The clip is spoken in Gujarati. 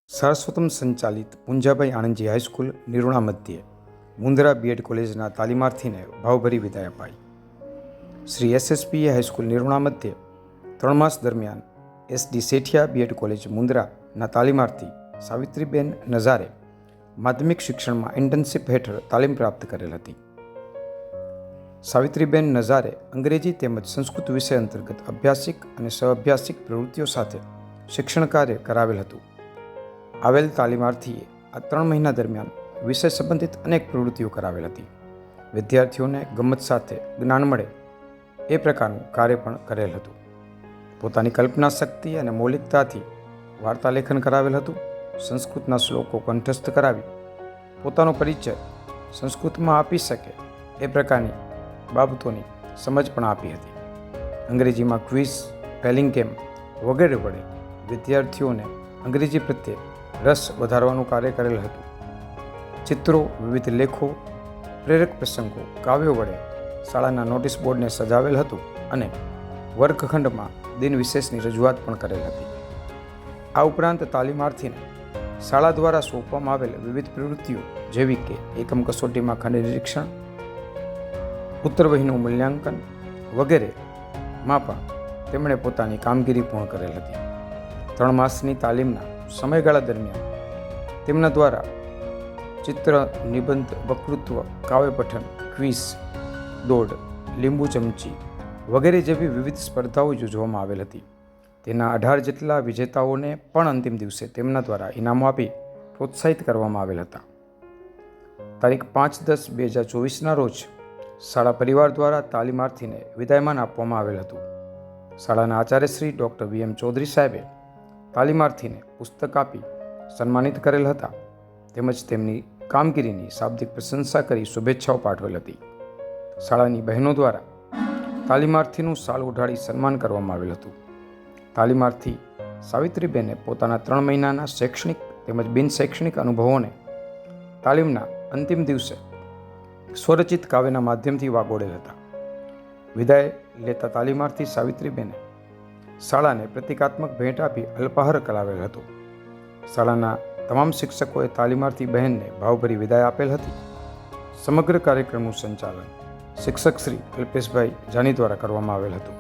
સારસ્વતમ સંચાલિત પુંજાભાઈ આણંદજી હાઈસ્કૂલ નિરોણા મધ્યે મુંદ્રા બીએડ કોલેજના તાલીમાર્થીને ભાવભરી વિદાય અપાઈ. શ્રી એસએસપીએ હાઈસ્કૂલ નિરોણા મધ્યે 3 માસ દરમિયાન SD Sethia B Ed college મુંદ્રાના તાલીમાર્થી Savitriben નઝારે માધ્યમિક શિક્ષણમાં ઇન્ટર્નશીપ હેઠળ તાલીમ પ્રાપ્ત કરેલ હતી. સાવિત્રીબેન નઝારે અંગ્રેજી તેમજ સંસ્કૃત વિષય અંતર્ગત અભ્યાસિક અને સહઅભ્યાસિક પ્રવૃત્તિઓ સાથે શિક્ષણ કાર્ય કરાવેલ હતું. આવેલ તાલીમાર્થીએ આ 3 મહિના દરમિયાન વિષય સંબંધિત અનેક પ્રવૃત્તિઓ કરાવેલ હતી. વિદ્યાર્થીઓને ગમત સાથે જ્ઞાન મળે એ પ્રકારનું કાર્ય પણ કરેલ હતું. પોતાની કલ્પના શક્તિ અને મૌલિકતાથી વાર્તા લેખન કરાવેલ હતું. સંસ્કૃતના શ્લોકો કંઠસ્થ કરાવી પોતાનો પરિચય સંસ્કૃતમાં આપી શકે એ પ્રકારની બાબતોની સમજ પણ આપી હતી. અંગ્રેજીમાં ક્વિઝ, સ્પેલિંગ ગેમ વગેરે વડે વિદ્યાર્થીઓને અંગ્રેજી પ્રત્યે રસ વધારવાનું કાર્ય કરેલ હતું. ચિત્રો, વિવિધ લેખો, પ્રેરક પ્રસંગો, કાવ્યો વડે શાળાના નોટિસ બોર્ડને સજાવેલ હતું અને વર્ગખંડમાં દિન વિશેષની રજૂઆત પણ કરેલ હતી. આ ઉપરાંત તાલીમાર્થીને શાળા દ્વારા સોંપવામાં આવેલ વિવિધ પ્રવૃત્તિઓ જેવી કે એકમ કસોટીમાં ખંડ નિરીક્ષણ, ઉત્તરવહીનું મૂલ્યાંકન વગેરેમાં પણ તેમણે પોતાની કામગીરી પૂર્ણ કરેલ હતી. 3 માસની તાલીમના સમયગાળા દરમિયાન તેમના દ્વારા ચિત્ર, નિબંધ, વક્તૃત્વ, કાવ્ય પઠન, ક્વિઝ, દોડ, લીંબુ ચમચી વગેરે જેવી વિવિધ સ્પર્ધાઓ યોજવામાં આવેલ હતી. તેના 18 જેટલા વિજેતાઓને પણ અંતિમ દિવસે તેમના દ્વારા ઇનામો આપી પ્રોત્સાહિત કરવામાં આવેલ હતા. તારીખ 5/10/2024ના રોજ શાળા પરિવાર દ્વારા તાલીમાર્થીને વિદાયમાન આપવામાં આવેલ હતું. શાળાના આચાર્ય શ્રી ડૉક્ટર VM ચૌધરી સાહેબે તાલીમાર્થીને પુસ્તક આપી સન્માનિત કરેલ હતા તેમજ તેમની કામગીરીની શાબ્દિક પ્રશંસા કરી શુભેચ્છાઓ પાઠવેલ હતી. શાળાની બહેનો દ્વારા તાલીમાર્થીનું શાલ ઓઢાડી સન્માન કરવામાં આવેલ હતું. તાલીમાર્થી સાવિત્રીબેને પોતાના 3 મહિનાના શૈક્ષણિક તેમજ બિન શૈક્ષણિક અનુભવોને તાલીમના અંતિમ દિવસે સ્વરચિત કાવ્યના માધ્યમથી વાગોડેલ હતા. વિદાય લેતા તાલીમાર્થી સાવિત્રીબેને શાળાને પ્રતિકાત્મક ભેટ આપી અલ્પાહાર કરાવેલ હતો. શાળાના તમામ શિક્ષકોએ તાલીમાર્થી બહેનને ભાવભરી વિદાય આપેલ હતી. સમગ્ર કાર્યક્રમનું સંચાલન શિક્ષક શ્રી અલ્પેશભાઈ જાની દ્વારા કરવામાં આવેલ હતું.